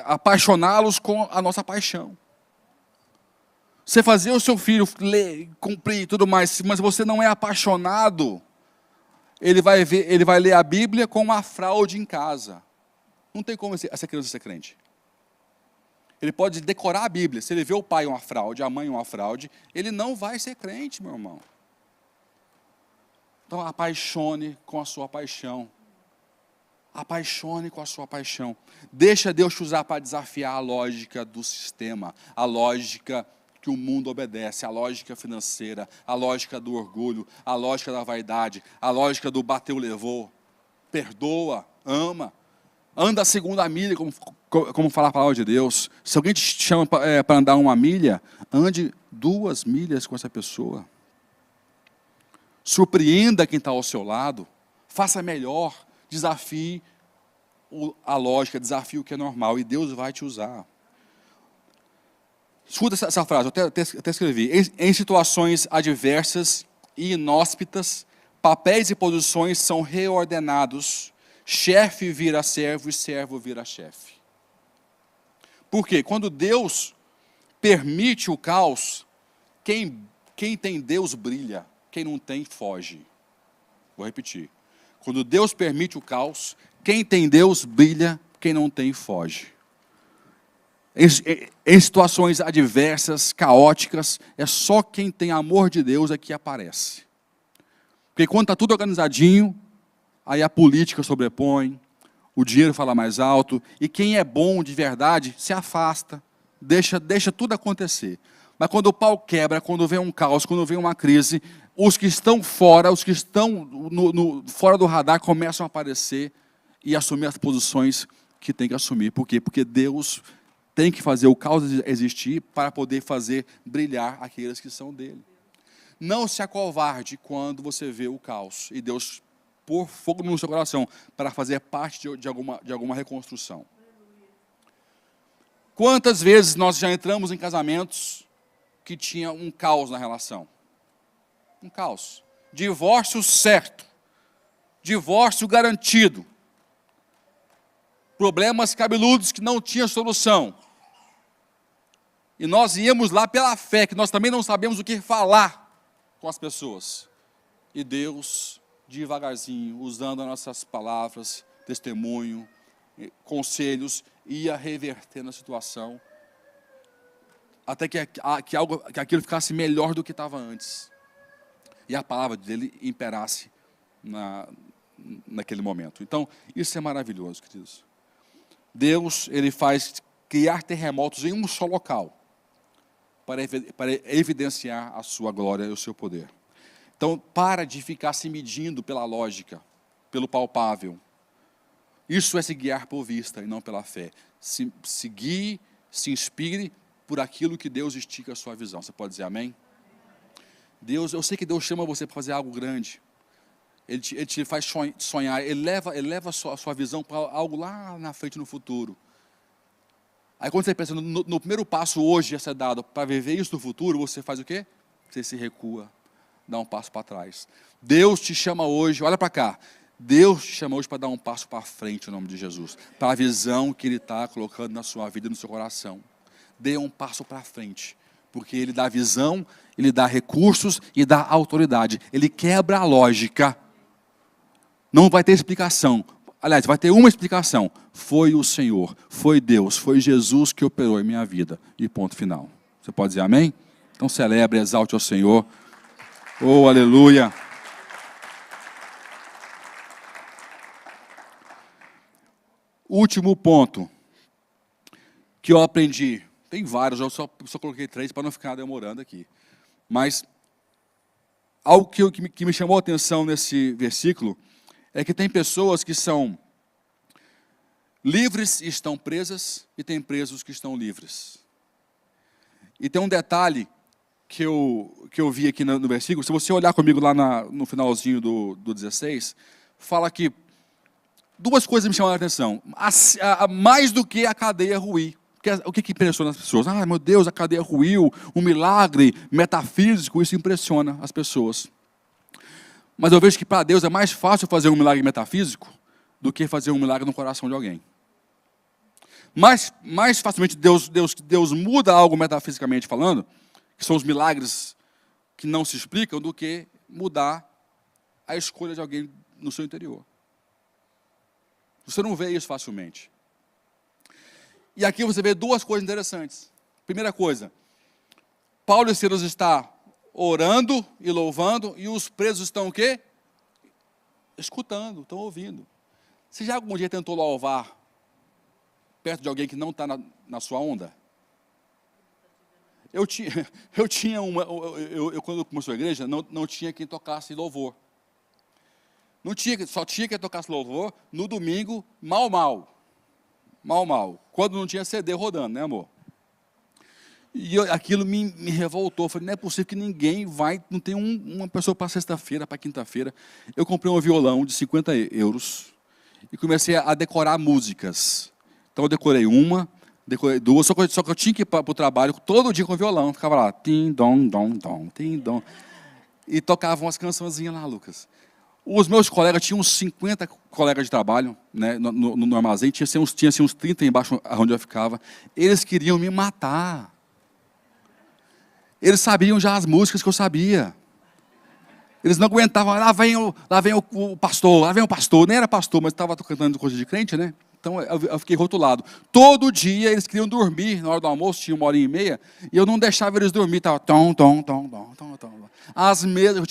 Speaker 1: apaixoná-los com a nossa paixão. Você fazer o seu filho ler, cumprir e tudo mais, mas você não é apaixonado, ele vai ler a Bíblia com uma fraude em casa. Não tem como essa criança ser crente. Ele pode decorar a Bíblia. Se ele vê o pai uma fraude, a mãe uma fraude, ele não vai ser crente, meu irmão. Então, apaixone com a sua paixão. Apaixone com a sua paixão. Deixa Deus te usar para desafiar a lógica do sistema, a lógica que o mundo obedece, a lógica financeira, a lógica do orgulho, a lógica da vaidade, a lógica do bateu, levou. Perdoa, ama. Anda a segunda milha, como fala a palavra de Deus. Se alguém te chama para andar 1 milha, ande 2 milhas com essa pessoa. Surpreenda quem está ao seu lado. Faça melhor. Desafie a lógica, desafie o que é normal. E Deus vai te usar. Escuta essa frase, eu até escrevi. Em situações adversas e inóspitas, papéis e posições são reordenados. Chefe vira servo e servo vira chefe. Por quê? Quando Deus permite o caos, quem tem Deus brilha, quem não tem foge. Vou repetir. Quando Deus permite o caos, quem tem Deus brilha, quem não tem foge. Em situações adversas, caóticas, é só quem tem amor de Deus é que aparece. Porque quando está tudo organizadinho, aí a política sobrepõe, o dinheiro fala mais alto, e quem é bom de verdade se afasta, deixa tudo acontecer. Mas quando o pau quebra, quando vem um caos, quando vem uma crise, os que estão fora, os que estão fora do radar começam a aparecer e assumir as posições que tem que assumir. Por quê? Porque Deus tem que fazer o caos existir para poder fazer brilhar aqueles que são dele. Não se acovarde quando você vê o caos e Deus pôr fogo no seu coração para fazer parte de alguma reconstrução. Quantas vezes nós já entramos em casamentos que tinha um caos na relação? Um caos. Divórcio certo. Divórcio garantido. Problemas cabeludos que não tinham solução. E nós íamos lá pela fé, que nós também não sabemos o que falar com as pessoas. E Deus, devagarzinho, usando as nossas palavras, testemunho, conselhos, ia revertendo a situação, até que aquilo ficasse melhor do que estava antes. E a palavra dele imperasse naquele momento. Então, isso é maravilhoso, queridos. Deus, ele faz criar terremotos em um só local, para evidenciar a sua glória e o seu poder. Então, para de ficar se medindo pela lógica, pelo palpável. Isso é se guiar por vista e não pela fé. Se guie, se inspire por aquilo que Deus estica a sua visão. Você pode dizer amém? Deus, eu sei que Deus chama você para fazer algo grande. Ele te faz sonhar, ele leva a sua visão para algo lá na frente, no futuro. Aí quando você pensa no primeiro passo hoje a ser dado para viver isso no futuro, você faz o quê? Você se recua, dá um passo para trás. Deus te chama hoje, olha para cá, Deus te chama hoje para dar um passo para frente, em nome de Jesus, para a visão que Ele está colocando na sua vida e no seu coração. Dê um passo para frente, porque Ele dá visão, Ele dá recursos e dá autoridade. Ele quebra a lógica. Não vai ter explicação. Aliás, vai ter uma explicação. Foi o Senhor, foi Deus, foi Jesus que operou em minha vida. E ponto final. Você pode dizer amém? Então celebre, exalte ao Senhor. Oh, aleluia. Último ponto que eu aprendi. Tem vários, eu só coloquei 3 para não ficar demorando aqui. Mas algo que me chamou a atenção nesse versículo é que tem pessoas que são livres e estão presas, e tem presos que estão livres. E tem um detalhe que eu vi aqui no versículo, se você olhar comigo lá no finalzinho do 16, fala que duas coisas me chamaram a atenção. Mais do que a cadeia ruir. O que impressiona as pessoas? Ah, meu Deus, a cadeia ruiu, um milagre metafísico, isso impressiona as pessoas. Mas eu vejo que para Deus é mais fácil fazer um milagre metafísico do que fazer um milagre no coração de alguém. Mais facilmente Deus muda algo metafisicamente falando, que são os milagres que não se explicam, do que mudar a escolha de alguém no seu interior. Você não vê isso facilmente. E aqui você vê duas coisas interessantes. Primeira coisa, Paulo e Silas estão orando e louvando, e os presos estão o quê? Escutando, estão ouvindo. Você já algum dia tentou louvar perto de alguém que não está na sua onda? Quando eu comecei a igreja, não tinha quem tocasse louvor. Só tinha quem tocasse louvor no domingo, mal. Quando não tinha CD rodando, né, amor? E aquilo me revoltou. Eu falei, não é possível que ninguém vai, não tem uma pessoa para sexta-feira, para quinta-feira. Eu comprei um violão de 50 euros e comecei a decorar músicas. Então eu decorei uma, decorei duas, só que eu tinha que ir para o trabalho todo dia com o violão. Ficava lá, tim, dom, tim, dom. E tocava umas cançõezinhas lá, Lucas. Os meus colegas, tinham uns 50 colegas de trabalho, né, no armazém, tinha uns 30 embaixo onde eu ficava. Eles queriam me matar. Eles sabiam já as músicas que eu sabia. Eles não aguentavam, lá vem o pastor, nem era pastor, mas estava cantando coisa de crente, né? Então eu fiquei rotulado. Todo dia eles queriam dormir, na hora do almoço, tinha 1h30, e eu não deixava eles dormir, estava tom. As mesas,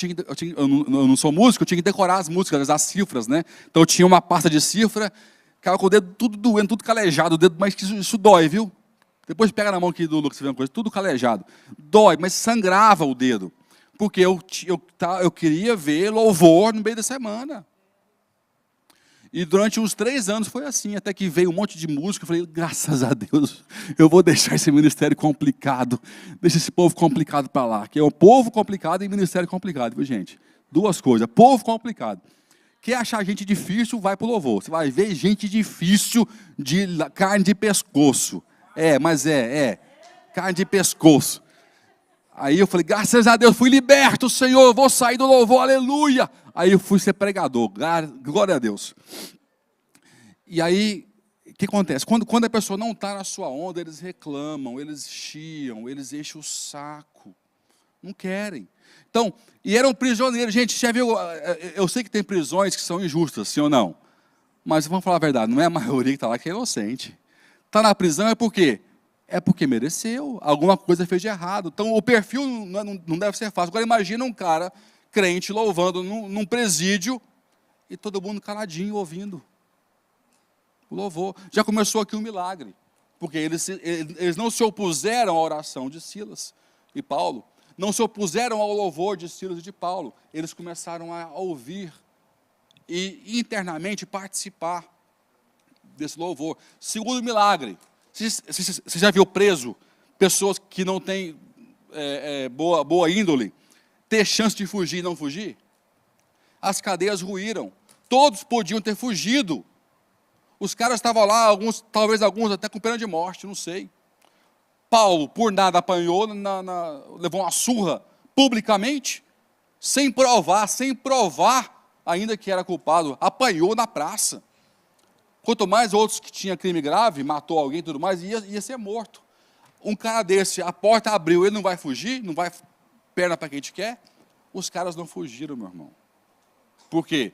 Speaker 1: eu não sou músico, eu tinha que decorar as músicas, as cifras, né? Então eu tinha uma pasta de cifra, ficava com o dedo tudo doendo, tudo calejado, o dedo, mas isso dói, viu? Depois pega na mão aqui do Lucas, você vê uma coisa, tudo calejado. Dói, mas sangrava o dedo. Porque eu queria ver louvor no meio da semana. E durante uns 3 anos foi assim, até que veio um monte de música. Eu falei, graças a Deus, eu vou deixar esse ministério complicado. Deixa esse povo complicado para lá. Que é um povo complicado e ministério complicado, viu, gente? 2 coisas. Povo complicado. Quer achar gente difícil, vai para o louvor. Você vai ver gente difícil de carne de pescoço. Mas carne de pescoço. Aí eu falei, graças a Deus, fui liberto, Senhor, vou sair do louvor, aleluia. Aí eu fui ser pregador, glória a Deus. E aí, o que acontece? Quando a pessoa não está na sua onda, eles reclamam, eles chiam, eles enchem o saco. Não querem. Então, e eram prisioneiros. Gente, já viu, eu sei que tem prisões que são injustas, sim ou não? Mas vamos falar a verdade, não é a maioria que está lá que é inocente. Está na prisão é por quê? É porque mereceu, alguma coisa fez de errado. Então, o perfil não deve ser fácil. Agora, imagina um cara crente louvando num presídio e todo mundo caladinho ouvindo o louvor. Já começou aqui um milagre, porque eles não se opuseram à oração de Silas e Paulo, não se opuseram ao louvor de Silas e de Paulo. Eles começaram a ouvir e internamente participar desse louvor. Segundo milagre. Você já viu preso, pessoas que não têm boa índole, ter chance de fugir e não fugir? As cadeias todos podiam ter fugido. Os caras estavam lá, talvez alguns até com pena de morte, não sei. Paulo, por nada, apanhou, levou uma surra publicamente, sem provar ainda que era culpado, apanhou na praça. Quanto mais outros que tinham crime grave, matou alguém e tudo mais, ia ser morto. Um cara desse, a porta abriu, ele não vai fugir? Não vai perna para quem a gente quer? Os caras não fugiram, meu irmão. Por quê?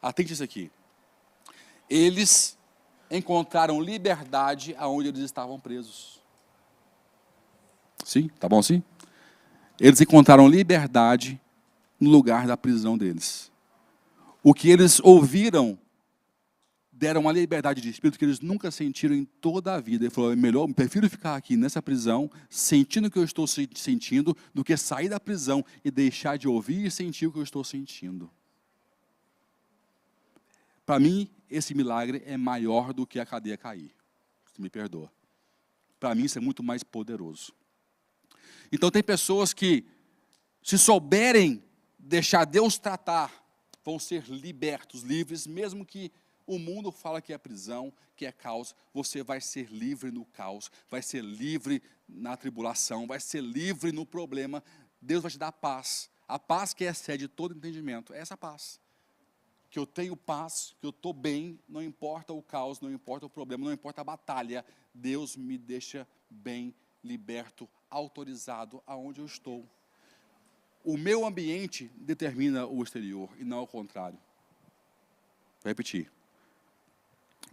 Speaker 1: Atente isso aqui. Eles encontraram liberdade aonde eles estavam presos. Sim? Tá bom assim? Eles encontraram liberdade no lugar da prisão deles. O que eles ouviram deram uma liberdade de espírito que eles nunca sentiram em toda a vida. Ele falou, eu prefiro ficar aqui nessa prisão, sentindo o que eu estou sentindo, do que sair da prisão e deixar de ouvir e sentir o que eu estou sentindo. Para mim, esse milagre é maior do que a cadeia cair. Você me perdoa. Para mim, isso é muito mais poderoso. Então, tem pessoas que, se souberem deixar Deus tratar, vão ser libertos, livres, mesmo que o mundo fala que é prisão, que é caos, você vai ser livre no caos, vai ser livre na tribulação, vai ser livre no problema. Deus vai te dar paz. A paz que excede todo entendimento, é essa paz. Que eu tenho paz, que eu estou bem, não importa o caos, não importa o problema, não importa a batalha. Deus me deixa bem, liberto, autorizado aonde eu estou. O meu ambiente determina o exterior e não ao contrário. Vou repetir.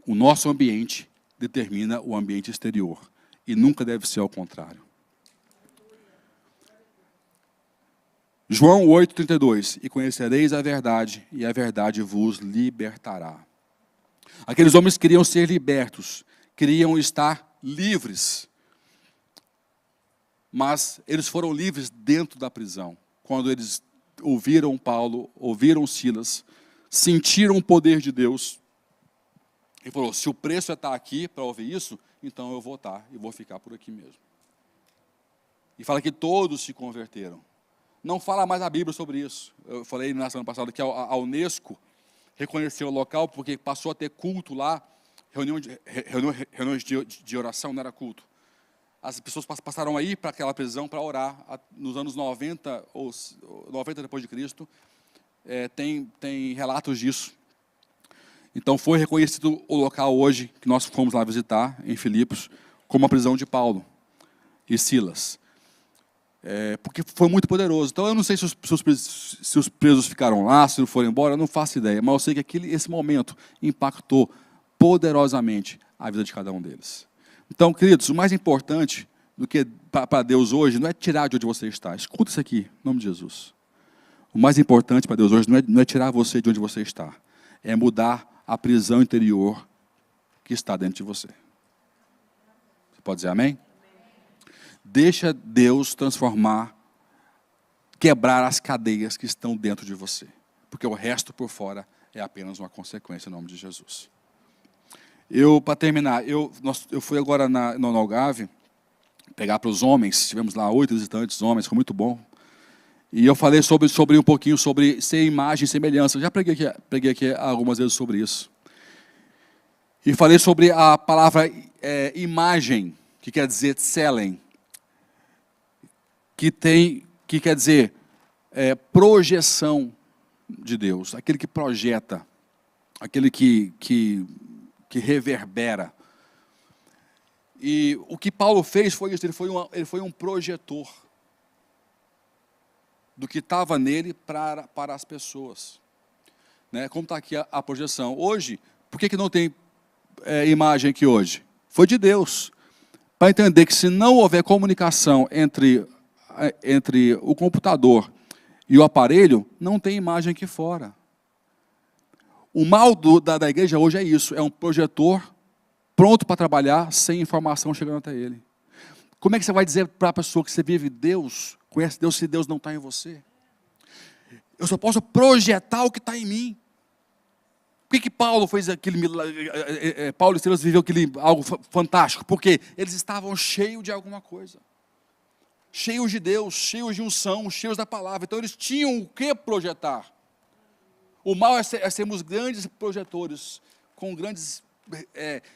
Speaker 1: O nosso ambiente determina o ambiente exterior e nunca deve ser ao contrário. João 8,32, e conhecereis a verdade, e a verdade vos libertará. Aqueles homens queriam ser libertos, queriam estar livres, mas eles foram livres dentro da prisão, quando eles ouviram Paulo, ouviram Silas, sentiram o poder de Deus. Ele falou, se o preço é estar aqui para ouvir isso, então eu vou estar e vou ficar por aqui mesmo. E fala que todos se converteram. Não fala mais a Bíblia sobre isso. Eu falei na semana passada que a Unesco reconheceu o local porque passou a ter culto lá, reuniões de oração, não era culto. As pessoas passaram a ir para aquela prisão para orar. Nos anos 90, ou 90 depois de Cristo, tem relatos disso. Então foi reconhecido o local hoje, que nós fomos lá visitar, em Filipos, como a prisão de Paulo e Silas. Porque foi muito poderoso. Então eu não sei se os presos ficaram lá, se foram embora, eu não faço ideia. Mas eu sei que esse momento impactou poderosamente a vida de cada um deles. Então, queridos, o mais importante do que para Deus hoje não é tirar de onde você está. Escuta isso aqui, em nome de Jesus. O mais importante para Deus hoje não é tirar você de onde você está. É mudar a prisão interior que está dentro de você. pode dizer amém? Deixa Deus transformar, quebrar as cadeias que estão dentro de você. Porque o resto por fora é apenas uma consequência, em nome de Jesus. Para terminar, eu fui agora no Algarve, pegar para os homens, tivemos lá 8 visitantes homens, foi muito bom. E eu falei sobre um pouquinho sobre ser imagem e semelhança. Eu já preguei aqui algumas vezes sobre isso. E falei sobre a palavra imagem, que quer dizer tselen, que quer dizer projeção de Deus, aquele que projeta, aquele que reverbera. E o que Paulo fez foi isso, ele foi um projetor do que estava nele para as pessoas. Né? Como está aqui a projeção. Hoje, por que não tem imagem aqui hoje? Foi de Deus. Para entender que se não houver comunicação entre o computador e o aparelho, não tem imagem aqui fora. O mal da igreja hoje é isso, é um projetor pronto para trabalhar, sem informação chegando até ele. Como é que você vai dizer para a pessoa que você vive Deus, conhece Deus, se Deus não está em você? Eu só posso projetar o que está em mim. Por que Paulo fez aquele milagre? Paulo e Silas viveu algo fantástico? Porque eles estavam cheios de alguma coisa. Cheios de Deus, cheios de unção, cheios da palavra. Então eles tinham o que projetar. O mal é sermos grandes projetores, com grandes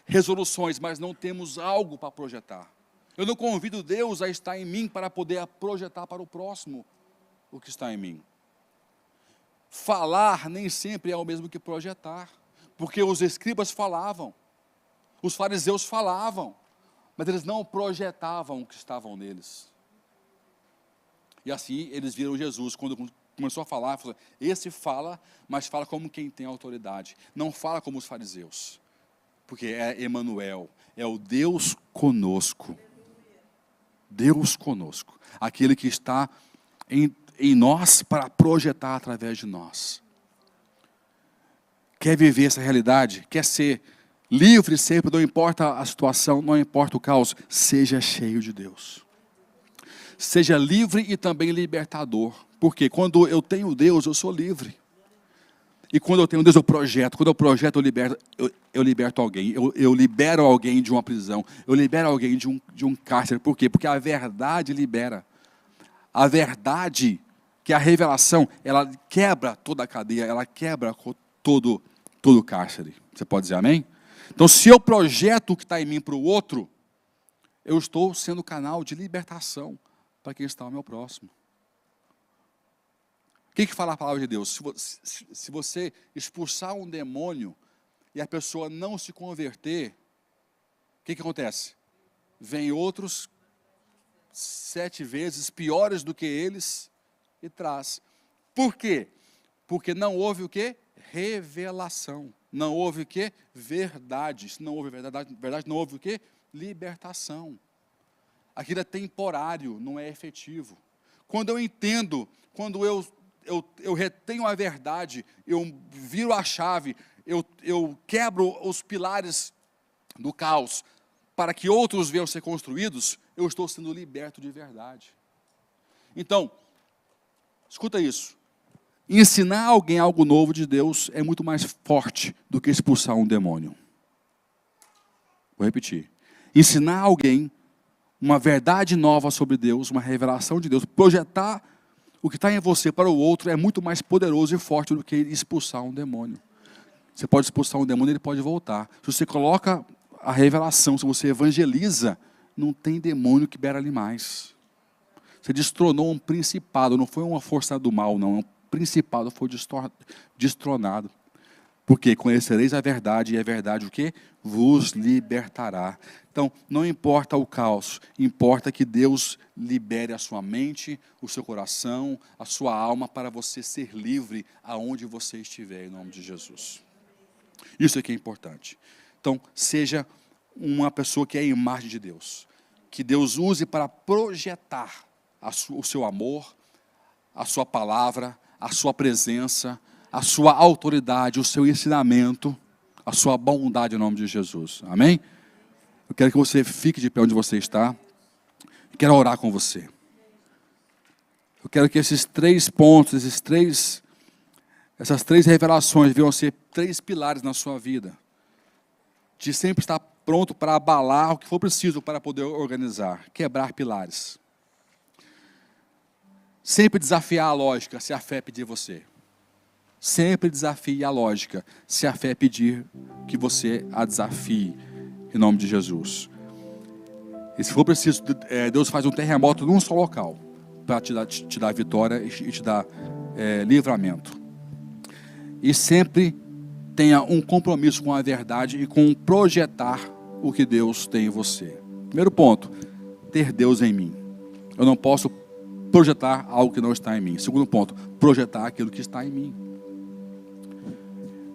Speaker 1: resoluções, mas não temos algo para projetar. Eu não convido Deus a estar em mim para poder projetar para o próximo o que está em mim. Falar nem sempre é o mesmo que projetar, porque os escribas falavam, os fariseus falavam, mas eles não projetavam o que estavam neles. E assim eles viram Jesus, quando começou a falar, falou, esse fala, mas fala como quem tem autoridade, não fala como os fariseus, porque é Emanuel, é o Deus conosco. Deus conosco, aquele que está em nós para projetar através de nós. Quer viver essa realidade? Quer ser livre sempre, não importa a situação, não importa o caos, seja cheio de Deus. Seja livre e também libertador, porque quando eu tenho Deus, eu sou livre. E quando eu tenho Deus, eu projeto. Quando eu projeto, eu liberto alguém. Eu libero alguém de uma prisão. Eu libero alguém de um cárcere. Por quê? Porque a verdade libera. A verdade, que é a revelação, ela quebra toda a cadeia, ela quebra todo o cárcere. Você pode dizer amém? Então, se eu projeto o que está em mim para o outro, eu estou sendo canal de libertação para quem está ao meu próximo. O que fala a palavra de Deus? Se você expulsar um demônio e a pessoa não se converter, o que acontece? Vem outros 7 vezes piores do que eles e traz. Por quê? Porque não houve o quê? Revelação. Não houve o quê? Verdade. Se não houve verdade, não houve o quê? Libertação. Aquilo é temporário, não é efetivo. Quando eu entendo, quando eu retenho a verdade, eu viro a chave, eu quebro os pilares do caos, para que outros venham ser construídos, eu estou sendo liberto de verdade. Então, escuta isso. Ensinar alguém algo novo de Deus é muito mais forte do que expulsar um demônio. Vou repetir. Ensinar alguém uma verdade nova sobre Deus, uma revelação de Deus, projetar o que está em você para o outro é muito mais poderoso e forte do que expulsar um demônio. Você pode expulsar um demônio, ele pode voltar. Se você coloca a revelação, se você evangeliza, não tem demônio que beira ali mais. Você destronou um principado, não foi uma força do mal, não. Um principado foi destronado. Porque conhecereis a verdade, e a verdade o quê? Vos libertará. Então, não importa o caos, importa que Deus libere a sua mente, o seu coração, a sua alma, para você ser livre aonde você estiver, em nome de Jesus. Isso aqui é importante. Então, seja uma pessoa que é a imagem de Deus. Que Deus use para projetar o seu amor, a sua palavra, a sua presença, a sua autoridade, o seu ensinamento, a sua bondade em nome de Jesus. Amém? Eu quero que você fique de pé onde você está. Eu quero orar com você. Eu quero que esses 3 pontos, essas 3 revelações venham ser 3 pilares na sua vida. De sempre estar pronto para abalar o que for preciso para poder organizar, quebrar pilares. Sempre desafiar a lógica, se a fé pedir você. Sempre desafie a lógica, se a fé pedir que você a desafie, em nome de Jesus. E se for preciso, Deus faz um terremoto num só local, para te dar vitória e te dar livramento. E sempre tenha um compromisso com a verdade e com projetar o que Deus tem em você. Primeiro ponto, ter Deus em mim. Eu não posso projetar algo que não está em mim. Segundo ponto, projetar aquilo que está em mim.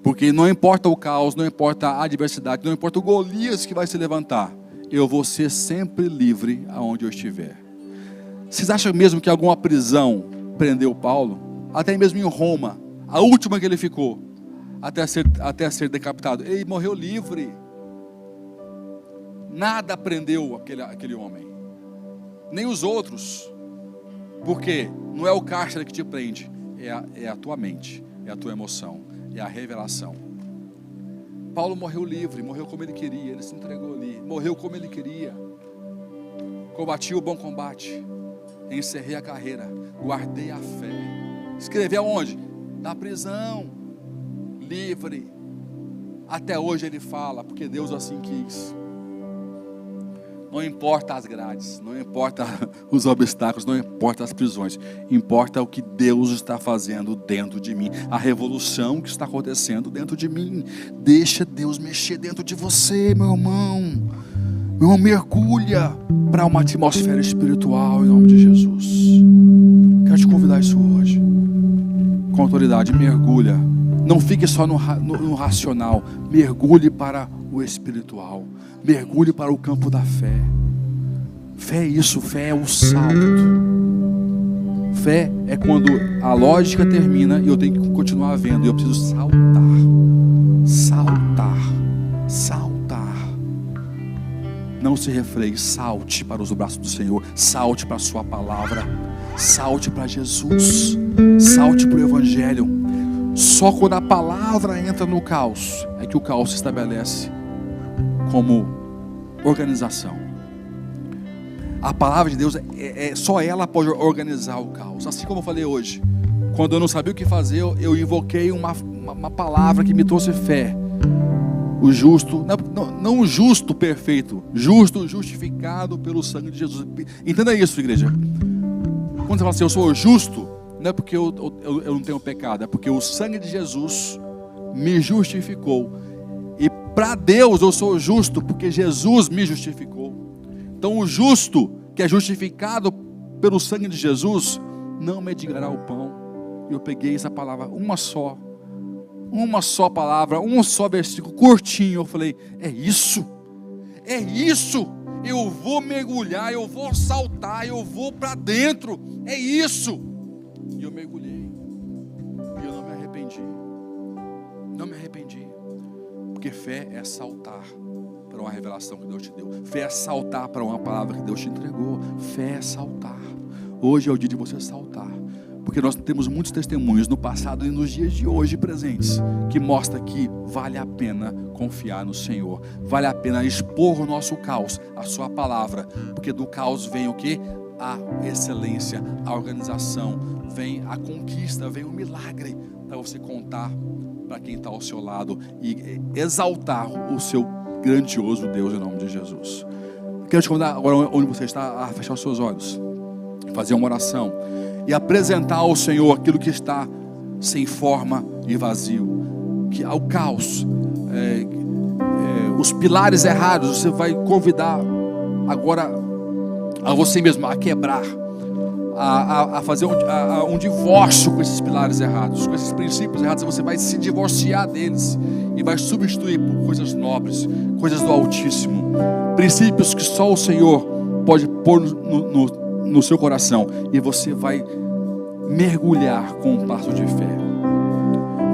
Speaker 1: Porque não importa o caos, não importa a adversidade, não importa o Golias que vai se levantar, eu vou ser sempre livre aonde eu estiver. Vocês acham mesmo que alguma prisão prendeu Paulo? Até mesmo em Roma, a última que ele ficou, até ser decapitado, ele morreu livre. Nada prendeu aquele homem, nem os outros. Porque não é o cárcere que te prende, é a tua mente, é a tua emoção, é a revelação. Paulo morreu livre, morreu como ele queria, ele se entregou ali, morreu como ele queria. Combati o bom combate, encerrei a carreira, guardei a fé. Escreveu aonde? Na prisão, livre. Até hoje ele fala, porque Deus assim quis. Não importa as grades, não importa os obstáculos, não importa as prisões. Importa o que Deus está fazendo dentro de mim. A revolução que está acontecendo dentro de mim. Deixa Deus mexer dentro de você, meu irmão. Meu irmão, mergulha para uma atmosfera espiritual em nome de Jesus. Quero te convidar isso hoje. Com autoridade, mergulha. Não fique só no racional. Mergulhe para o espiritual. Mergulhe para o campo da fé. Fé é isso, fé é o salto. Fé é quando a lógica termina e eu tenho que continuar vendo. E eu preciso saltar. Saltar. Saltar. Não se refreie, salte para os braços do Senhor. Salte para a sua palavra. Salte para Jesus. Salte para o Evangelho. Só quando a palavra entra no caos é que o caos se estabelece como organização. A palavra de Deus só ela pode organizar o caos. Assim como eu falei hoje, quando eu não sabia o que fazer, eu invoquei uma palavra que me trouxe fé. O justo, não o justo perfeito, justo, justificado pelo sangue de Jesus. Entenda isso, igreja. Quando você fala assim, eu sou justo, não é porque eu não tenho pecado, é porque o sangue de Jesus me justificou. E para Deus eu sou justo porque Jesus me justificou. Então o justo, que é justificado pelo sangue de Jesus, não medigará o pão. Eu peguei essa palavra, uma só palavra, um só versículo, curtinho. Eu falei, é isso, eu vou mergulhar, eu vou saltar, eu vou para dentro, é isso. E eu mergulhei, e eu não me arrependi, porque fé é saltar para uma revelação que Deus te deu, fé é saltar para uma palavra que Deus te entregou, fé é saltar. Hoje é o dia de você saltar, porque nós temos muitos testemunhos no passado e nos dias de hoje presentes, que mostra que vale a pena confiar no Senhor, vale a pena expor o nosso caos, a sua palavra, porque do caos vem o que? A excelência, a organização, vem a conquista, vem o milagre, para você contar para quem está ao seu lado e exaltar o seu grandioso Deus em nome de Jesus. Quero te convidar agora onde você está a fechar os seus olhos, fazer uma oração e apresentar ao Senhor aquilo que está sem forma e vazio, que há o caos, os pilares errados. Você vai convidar agora a você mesmo a quebrar, a fazer um divórcio com esses pilares errados, com esses princípios errados. Você vai se divorciar deles e vai substituir por coisas nobres, coisas do Altíssimo, princípios que só o Senhor pode pôr no seu coração, e você vai mergulhar com um passo de fé.